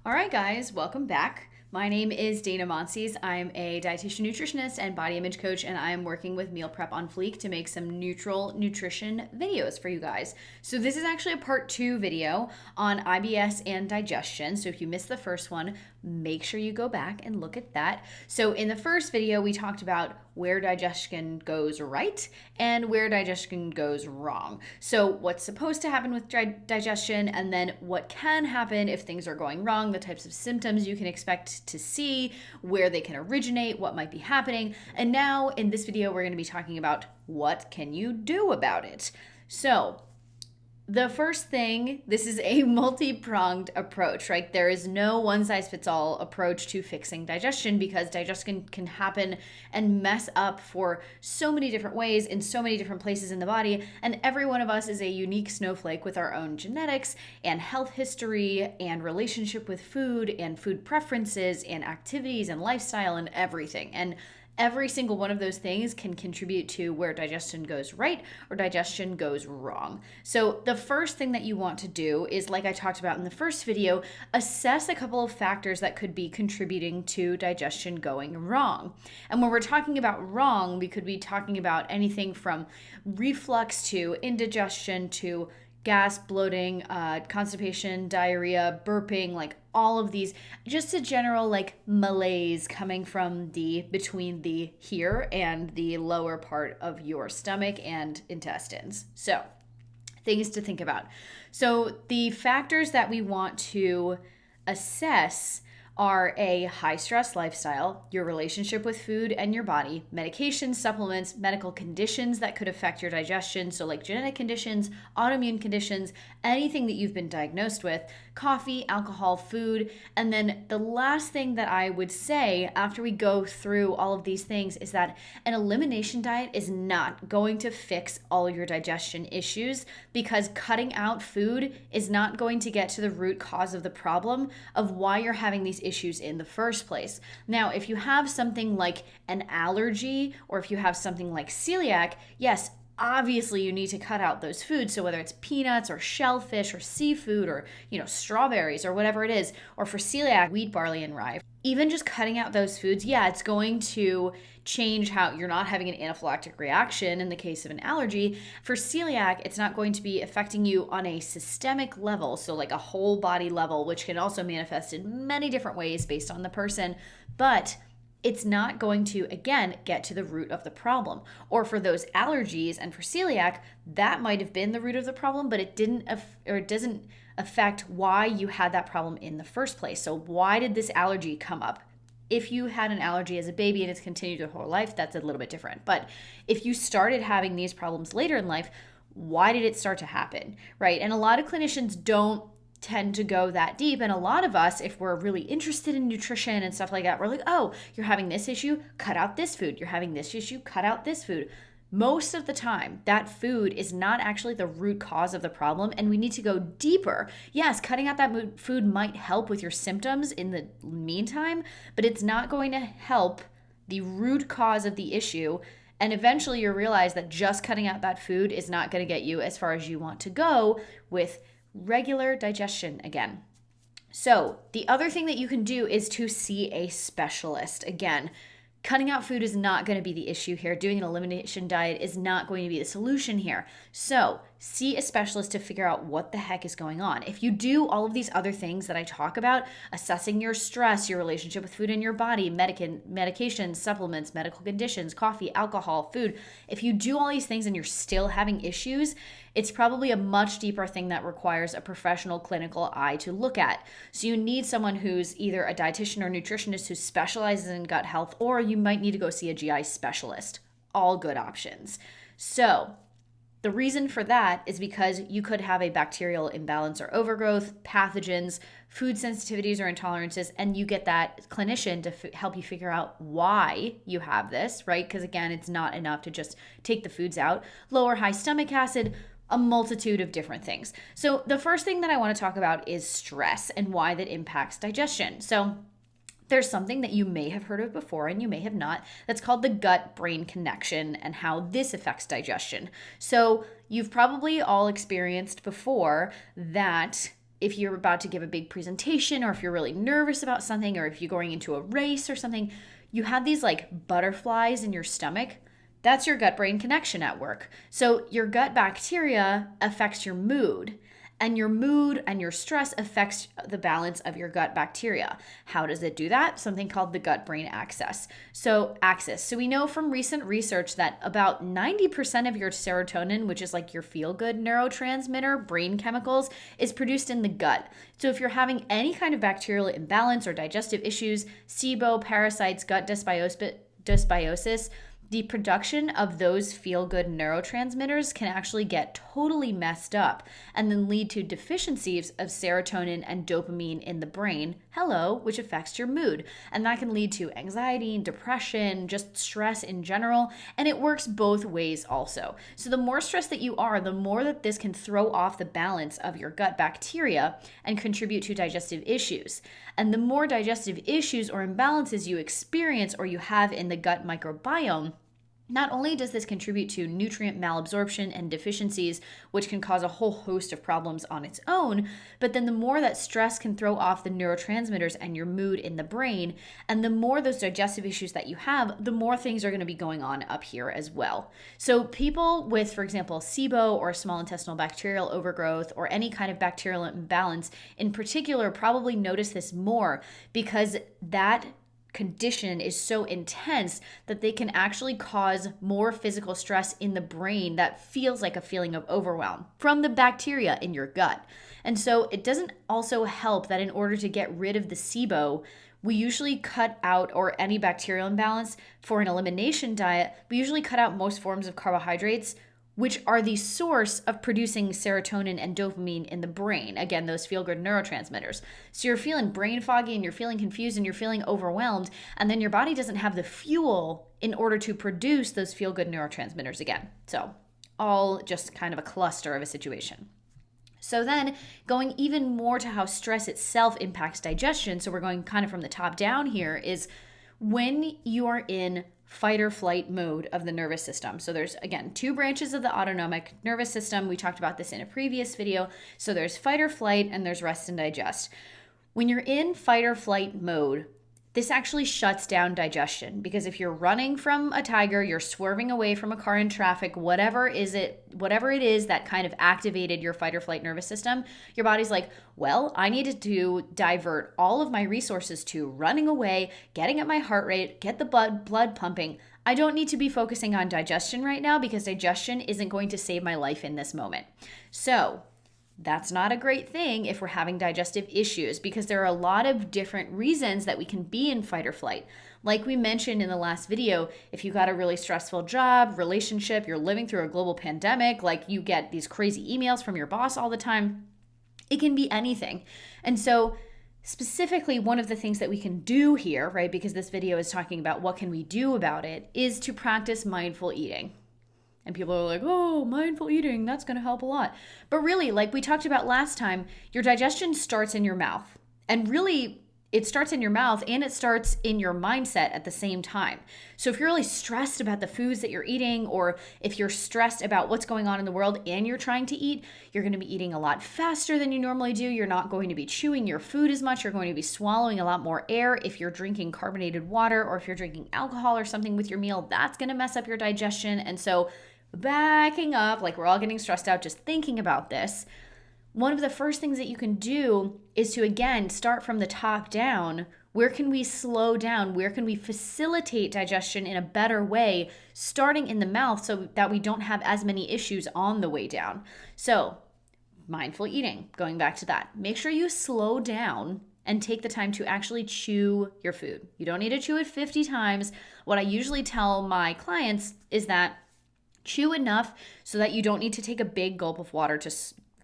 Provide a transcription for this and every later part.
All right, guys, welcome back. My name is Dana Monsees. I'm a dietitian nutritionist and body image coach, and I am working with Meal Prep on Fleek to make some neutral nutrition videos for you guys. So this is actually a part 2 video on IBS and digestion. So if you missed the first one, make sure you go back and look at that. So in the first video, we talked about where digestion goes right and where digestion goes wrong. So what's supposed to happen with digestion, and then what can happen if things are going wrong, the types of symptoms you can expect to see, where they can originate, what might be happening. And now in this video, we're going to be talking about what can you do about it. So the first thing, this is a multi-pronged approach, right? There is no one-size-fits-all approach to fixing digestion because digestion can happen and mess up for so many different ways in so many different places in the body. And every one of us is a unique snowflake with our own genetics and health history and relationship with food and food preferences and activities and lifestyle and everything. And every single one of those things can contribute to where digestion goes right or digestion goes wrong. So the first thing that you want to do is, like I talked about in the first video, assess a couple of factors that could be contributing to digestion going wrong. And when we're talking about wrong, we could be talking about anything from reflux to indigestion to gas, bloating, constipation, diarrhea, burping, like all of these, just a general like malaise coming from between the here and the lower part of your stomach and intestines. So things to think about. So the factors that we want to assess are a high stress lifestyle, your relationship with food and your body, medications, supplements, medical conditions that could affect your digestion. So like genetic conditions, autoimmune conditions, anything that you've been diagnosed with, coffee, alcohol, food. And then the last thing that I would say after we go through all of these things is that an elimination diet is not going to fix all your digestion issues, because cutting out food is not going to get to the root cause of the problem of why you're having these issues in the first place. Now, if you have something like an allergy or if you have something like celiac, yes, obviously you need to cut out those foods. So whether it's peanuts or shellfish or seafood or, strawberries or whatever it is, or for celiac, wheat, barley, and rye, even just cutting out those foods, yeah, it's going to change how you're not having an anaphylactic reaction in the case of an allergy. For celiac, it's not going to be affecting you on a systemic level, so like a whole body level, which can also manifest in many different ways based on the person, but it's not going to, again, get to the root of the problem. Or for those allergies and for celiac, that might have been the root of the problem, but it doesn't affect why you had that problem in the first place. So why did this allergy come up? If you had an allergy as a baby and it's continued your whole life, that's a little bit different. But if you started having these problems later in life, why did it start to happen, right? And a lot of clinicians don't tend to go that deep. And a lot of us, if we're really interested in nutrition and stuff like that, we're like, oh, you're having this issue, cut out this food. You're having this issue, cut out this food. Most of the time, that food is not actually the root cause of the problem, and we need to go deeper. Yes, cutting out that food might help with your symptoms in the meantime, but it's not going to help the root cause of the issue. And eventually you'll realize that just cutting out that food is not going to get you as far as you want to go with regular digestion again. So the other thing that you can do is to see a specialist. Again, cutting out food is not going to be the issue here. Doing an elimination diet is not going to be the solution here. So see a specialist to figure out what the heck is going on. If you do all of these other things that I talk about, assessing your stress, your relationship with food in your body, medications, supplements, medical conditions, coffee, alcohol, food, if you do all these things and you're still having issues, it's probably a much deeper thing that requires a professional clinical eye to look at. So you need someone who's either a dietitian or nutritionist who specializes in gut health, or you might need to go see a GI specialist. All good options. So the reason for that is because you could have a bacterial imbalance or overgrowth, pathogens, food sensitivities or intolerances, and you get that clinician to help you figure out why you have this, right? Because again, it's not enough to just take the foods out. Low or high stomach acid, a multitude of different things. So the first thing that I want to talk about is stress and why that impacts digestion. So there's something that you may have heard of before and you may have not, that's called the gut-brain connection and how this affects digestion. So you've probably all experienced before that if you're about to give a big presentation, or if you're really nervous about something, or if you're going into a race or something, you have these like butterflies in your stomach. That's your gut-brain connection at work. So your gut bacteria affects your mood, and your mood and your stress affects the balance of your gut bacteria. How does it do that? Something called the gut-brain axis. So we know from recent research that about 90% of your serotonin, which is like your feel-good neurotransmitter, brain chemicals, is produced in the gut. So if you're having any kind of bacterial imbalance or digestive issues, SIBO, parasites, gut dysbiosis, the production of those feel-good neurotransmitters can actually get totally messed up and then lead to deficiencies of serotonin and dopamine in the brain, which affects your mood. And that can lead to anxiety, depression, just stress in general, and it works both ways also. So the more stressed that you are, the more that this can throw off the balance of your gut bacteria and contribute to digestive issues. And the more digestive issues or imbalances you experience or you have in the gut microbiome, not only does this contribute to nutrient malabsorption and deficiencies, which can cause a whole host of problems on its own, but then the more that stress can throw off the neurotransmitters and your mood in the brain, and the more those digestive issues that you have, the more things are going to be going on up here as well. So people with, for example, SIBO or small intestinal bacterial overgrowth or any kind of bacterial imbalance in particular probably notice this more because that condition is so intense that they can actually cause more physical stress in the brain that feels like a feeling of overwhelm from the bacteria in your gut. And so it doesn't also help that in order to get rid of the SIBO, we usually cut out, or any bacterial imbalance for an elimination diet, we usually cut out most forms of carbohydrates, which are the source of producing serotonin and dopamine in the brain. Again, those feel-good neurotransmitters. So you're feeling brain foggy and you're feeling confused and you're feeling overwhelmed, and then your body doesn't have the fuel in order to produce those feel-good neurotransmitters again. So all just kind of a cluster of a situation. So then going even more to how stress itself impacts digestion, so we're going kind of from the top down here, is when you are in fight or flight mode of the nervous system. So there's, again, two branches of the autonomic nervous system. We talked about this in a previous video. So there's fight or flight and there's rest and digest. When you're in fight or flight mode, this actually shuts down digestion, because if you're running from a tiger, you're swerving away from a car in traffic, whatever it is that kind of activated your fight or flight nervous system, your body's like, well, I needed to divert all of my resources to running away, getting at my heart rate, get the blood pumping. I don't need to be focusing on digestion right now because digestion isn't going to save my life in this moment. So that's not a great thing if we're having digestive issues, because there are a lot of different reasons that we can be in fight or flight. Like we mentioned in the last video, if you got a really stressful job, relationship, you're living through a global pandemic, like you get these crazy emails from your boss all the time, it can be anything. And so specifically, one of the things that we can do here, right, because this video is talking about what can we do about it, is to practice mindful eating. And people are like, oh, mindful eating, that's going to help a lot. But really, like we talked about last time, your digestion starts in your mouth. And really, it starts in your mouth and it starts in your mindset at the same time. So if you're really stressed about the foods that you're eating, or if you're stressed about what's going on in the world and you're trying to eat, you're going to be eating a lot faster than you normally do. You're not going to be chewing your food as much. You're going to be swallowing a lot more air. If you're drinking carbonated water, or if you're drinking alcohol or something with your meal, that's going to mess up your digestion. And so backing up, like we're all getting stressed out just thinking about this, one of the first things that you can do is to, again, start from the top down. Where can we slow down? Where can we facilitate digestion in a better way, starting in the mouth so that we don't have as many issues on the way down? So mindful eating, going back to that. Make sure you slow down and take the time to actually chew your food. You don't need to chew it 50 times. What I usually tell my clients is that chew enough so that you don't need to take a big gulp of water to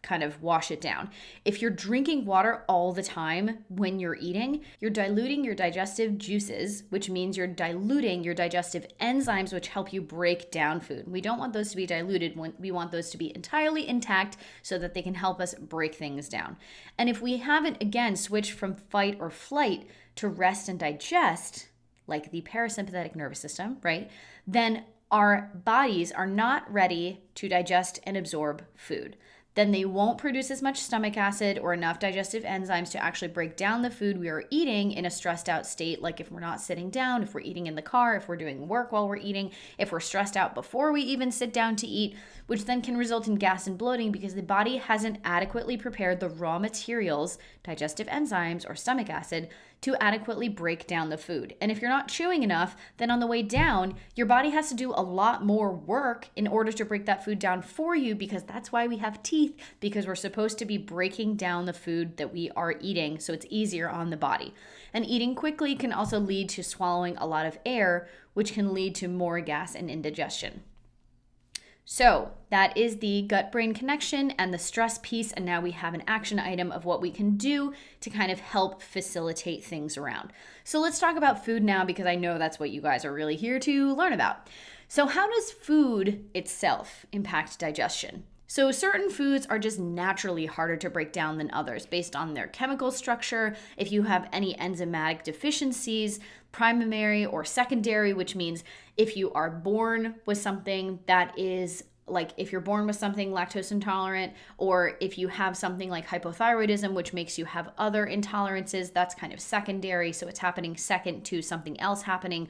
kind of wash it down. If you're drinking water all the time when you're eating, you're diluting your digestive juices, which means you're diluting your digestive enzymes, which help you break down food. We don't want those to be diluted. We want those to be entirely intact so that they can help us break things down. And if we haven't, again, switched from fight or flight to rest and digest, like the parasympathetic nervous system, right, then our bodies are not ready to digest and absorb food. then they won't produce as much stomach acid or enough digestive enzymes to actually break down the food we are eating in a stressed out state, like if we're not sitting down, if we're eating in the car, if we're doing work while we're eating, if we're stressed out before we even sit down to eat, which then can result in gas and bloating because the body hasn't adequately prepared the raw materials, digestive enzymes or stomach acid, to adequately break down the food. And if you're not chewing enough, then on the way down, your body has to do a lot more work in order to break that food down for you, because that's why we have teeth, because we're supposed to be breaking down the food that we are eating so it's easier on the body. And eating quickly can also lead to swallowing a lot of air, which can lead to more gas and indigestion. So that is the gut-brain connection and the stress piece, and now we have an action item of what we can do to kind of help facilitate things around. So let's talk about food now, because I know that's what you guys are really here to learn about. So how does food itself impact digestion? So certain foods are just naturally harder to break down than others based on their chemical structure. If you have any enzymatic deficiencies, primary or secondary, which means if you are born with something that is like if you're born with something lactose intolerant, or if you have something like hypothyroidism, which makes you have other intolerances, that's kind of secondary. So it's happening second to something else happening.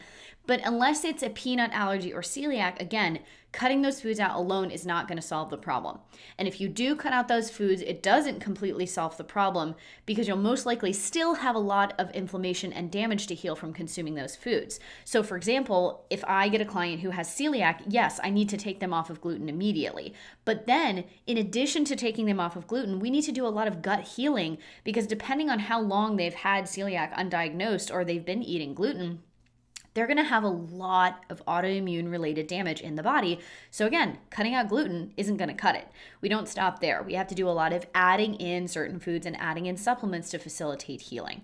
But unless it's a peanut allergy or celiac, again, cutting those foods out alone is not going to solve the problem. And if you do cut out those foods, it doesn't completely solve the problem, because you'll most likely still have a lot of inflammation and damage to heal from consuming those foods. So for example, if I get a client who has celiac, yes, I need to take them off of gluten immediately. But then in addition to taking them off of gluten, we need to do a lot of gut healing, because depending on how long they've had celiac undiagnosed or they've been eating gluten, they're going to have a lot of autoimmune related damage in the body. So again, cutting out gluten isn't going to cut it. We don't stop there. We have to do a lot of adding in certain foods and adding in supplements to facilitate healing.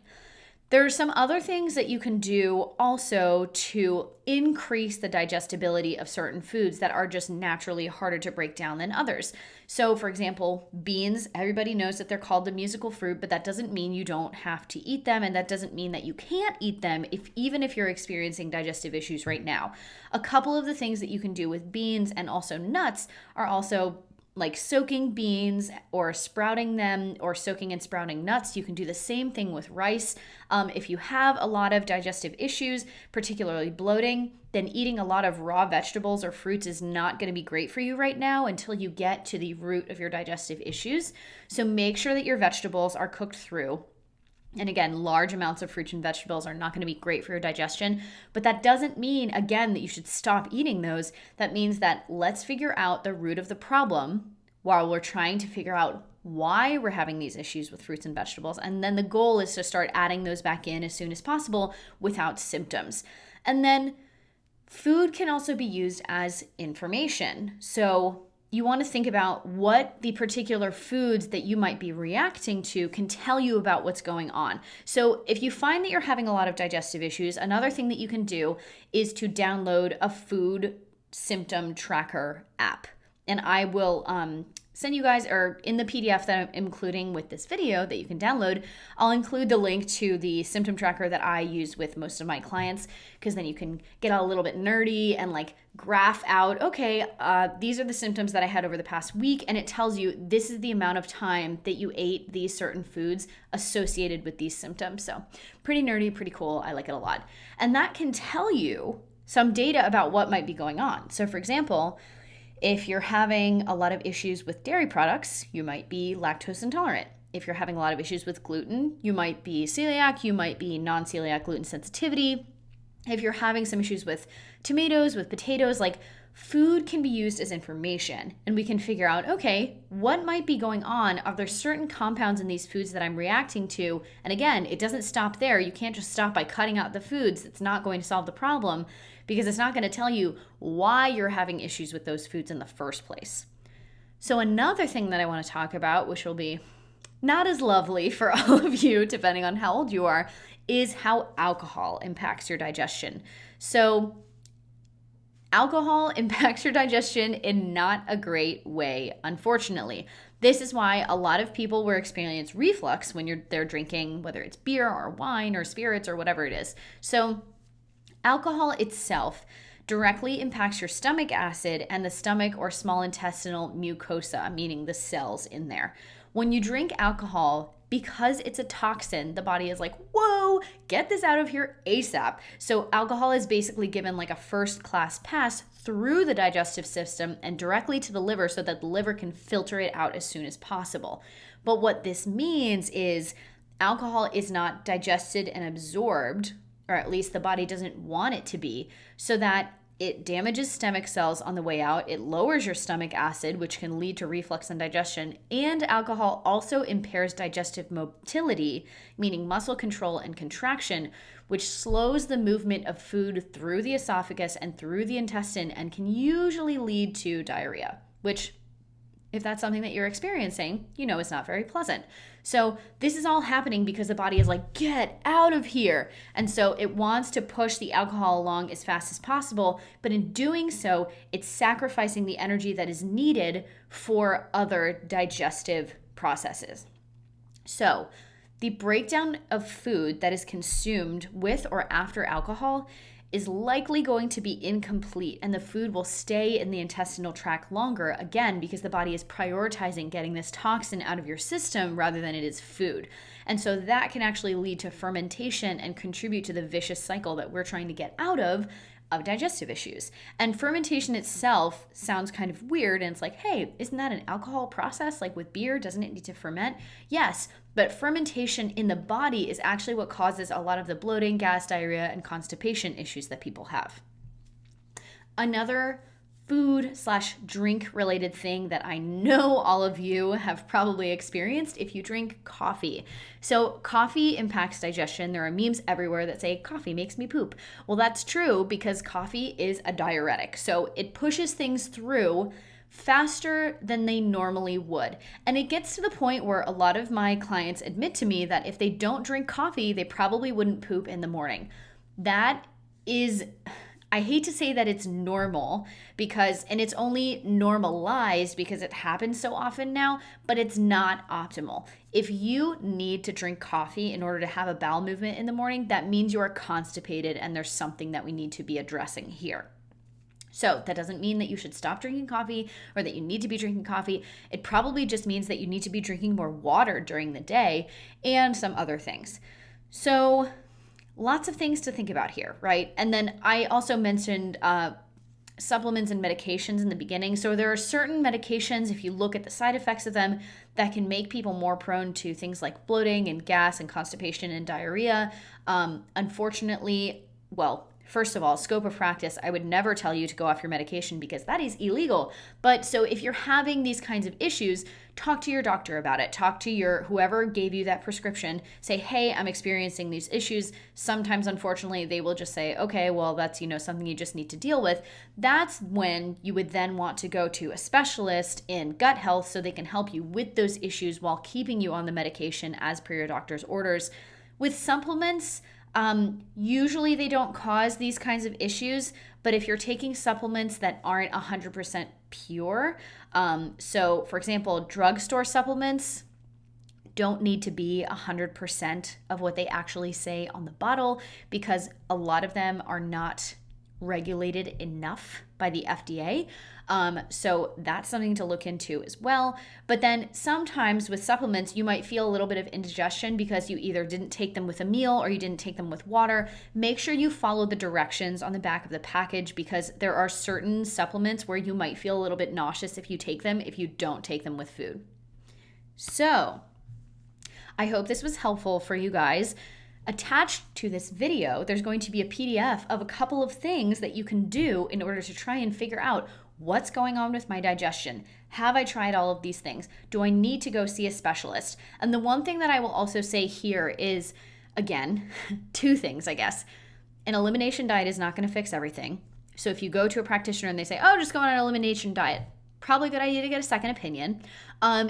There are some other things that you can do also to increase the digestibility of certain foods that are just naturally harder to break down than others. So for example, beans, everybody knows that they're called the musical fruit, but that doesn't mean you don't have to eat them, and that doesn't mean that you can't eat them even if you're experiencing digestive issues right now. A couple of the things that you can do with beans and also nuts are also like soaking beans or sprouting them, or soaking and sprouting nuts. You can do the same thing with rice. If you have a lot of digestive issues, particularly bloating, then eating a lot of raw vegetables or fruits is not going to be great for you right now until you get to the root of your digestive issues. So make sure that your vegetables are cooked through. And again, large amounts of fruits and vegetables are not going to be great for your digestion, but that doesn't mean, again, that you should stop eating those. That means that let's figure out the root of the problem while we're trying to figure out why we're having these issues with fruits and vegetables. And then the goal is to start adding those back in as soon as possible without symptoms. And then food can also be used as information. So you want to think about what the particular foods that you might be reacting to can tell you about what's going on. So if you find that you're having a lot of digestive issues, another thing that you can do is to download a food symptom tracker app. And I will send you guys, or in the PDF that I'm including with this video that you can download, I'll include the link to the symptom tracker that I use with most of my clients, because then you can get a little bit nerdy and like graph out, okay, these are the symptoms that I had over the past week, and it tells you this is the amount of time that you ate these certain foods associated with these symptoms. So pretty nerdy, pretty cool. I like it a lot. And that can tell you some data about what might be going on. So for example, if you're having a lot of issues with dairy products, you might be lactose intolerant. If you're having a lot of issues with gluten, you might be celiac, you might be non-celiac gluten sensitivity. If you're having some issues with tomatoes, with potatoes, like food can be used as information, and we can figure out, okay, what might be going on? Are there certain compounds in these foods that I'm reacting to? And again, it doesn't stop there. You can't just stop by cutting out the foods. It's not going to solve the problem, because it's not going to tell you why you're having issues with those foods in the first place. So another thing that I want to talk about, which will be not as lovely for all of you, depending on how old you are, is how alcohol impacts your digestion. So alcohol impacts your digestion in not a great way, unfortunately. This is why a lot of people will experience reflux when they're drinking, whether it's beer or wine or spirits or whatever it is. So alcohol itself directly impacts your stomach acid and the stomach or small intestinal mucosa, meaning the cells in there. When you drink alcohol, because it's a toxin, the body is like, whoa, get this out of here ASAP. So alcohol is basically given like a first class pass through the digestive system and directly to the liver so that the liver can filter it out as soon as possible. But what this means is alcohol is not digested and absorbed, or at least the body doesn't want it to be, so that it damages stomach cells on the way out. It lowers your stomach acid, which can lead to reflux and digestion. And alcohol also impairs digestive motility, meaning muscle control and contraction, which slows the movement of food through the esophagus and through the intestine and can usually lead to diarrhea, which, if that's something that you're experiencing, you know it's not very pleasant. So this is all happening because the body is like, get out of here. And so it wants to push the alcohol along as fast as possible. But in doing so, it's sacrificing the energy that is needed for other digestive processes. So the breakdown of food that is consumed with or after alcohol is likely going to be incomplete, and the food will stay in the intestinal tract longer, again, because the body is prioritizing getting this toxin out of your system rather than it is food. And so that can actually lead to fermentation and contribute to the vicious cycle that we're trying to get out of digestive issues. And fermentation itself sounds kind of weird, and it's like, hey, isn't that an alcohol process? Like with beer, doesn't it need to ferment? Yes, but fermentation in the body is actually what causes a lot of the bloating, gas, diarrhea, and constipation issues that people have. Another food/drink related thing that I know all of you have probably experienced if you drink coffee. So coffee impacts digestion. There are memes everywhere that say coffee makes me poop. Well, that's true because coffee is a diuretic. So it pushes things through faster than they normally would. And it gets to the point where a lot of my clients admit to me that if they don't drink coffee, they probably wouldn't poop in the morning. That is, I hate to say that it's normal and it's only normalized because it happens so often now, but it's not optimal. If you need to drink coffee in order to have a bowel movement in the morning, that means you are constipated and there's something that we need to be addressing here. So that doesn't mean that you should stop drinking coffee or that you need to be drinking coffee. It probably just means that you need to be drinking more water during the day and some other things. So lots of things to think about here, right? And then I also mentioned supplements and medications in the beginning. So there are certain medications, if you look at the side effects of them, that can make people more prone to things like bloating and gas and constipation and diarrhea. Unfortunately, well, first of all, scope of practice, I would never tell you to go off your medication because that is illegal. But so if you're having these kinds of issues, talk to your doctor about it. Talk to whoever gave you that prescription. Say, hey, I'm experiencing these issues. Sometimes, unfortunately, they will just say, okay, well, that's, something you just need to deal with. That's when you would then want to go to a specialist in gut health so they can help you with those issues while keeping you on the medication as per your doctor's orders. With supplements, usually they don't cause these kinds of issues, but if you're taking supplements that aren't 100% pure, so for example, drugstore supplements don't need to be 100% of what they actually say on the bottle because a lot of them are not regulated enough by the FDA. So that's something to look into as well. But then sometimes with supplements, you might feel a little bit of indigestion because you either didn't take them with a meal or you didn't take them with water. Make sure you follow the directions on the back of the package because there are certain supplements where you might feel a little bit nauseous if you take them, if you don't take them with food. So I hope this was helpful for you guys. Attached to this video, there's going to be a PDF of a couple of things that you can do in order to try and figure out what's going on with my digestion. Have I tried all of these things? Do I need to go see a specialist? And the one thing that I will also say here is, again, two things, I guess. An elimination diet is not going to fix everything. So if you go to a practitioner and they say, oh, just go on an elimination diet, probably a good idea to get a second opinion.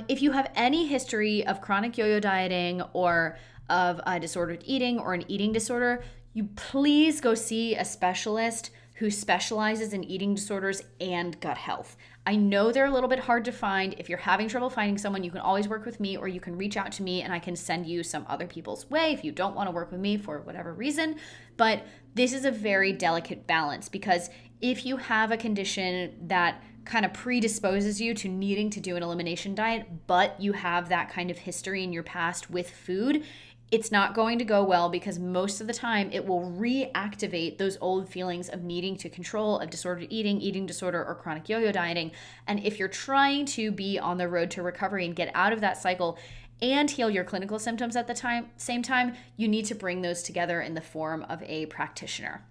If you have any history of chronic yo-yo dieting or of disordered eating or an eating disorder, you please go see a specialist who specializes in eating disorders and gut health. I know they're a little bit hard to find. If you're having trouble finding someone, you can always work with me, or you can reach out to me and I can send you some other people's way if you don't want to work with me for whatever reason. But this is a very delicate balance, because if you have a condition that kind of predisposes you to needing to do an elimination diet, but you have that kind of history in your past with food, it's not going to go well, because most of the time it will reactivate those old feelings of needing to control, of disordered eating, eating disorder, or chronic yo-yo dieting. And if you're trying to be on the road to recovery and get out of that cycle and heal your clinical symptoms at the same time, you need to bring those together in the form of a practitioner.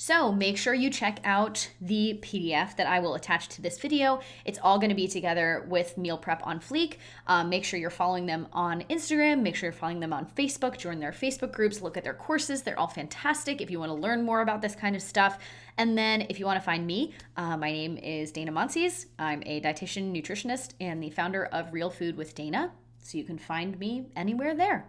So make sure you check out the PDF that I will attach to this video. It's all going to be together with Meal Prep on Fleek. Make sure you're following them on Instagram. Make sure you're following them on Facebook. Join their Facebook groups. Look at their courses. They're all fantastic if you want to learn more about this kind of stuff. And then if you want to find me, my name is Dana Monsees. I'm a dietitian, nutritionist, and the founder of Real Food with Dana. So you can find me anywhere there.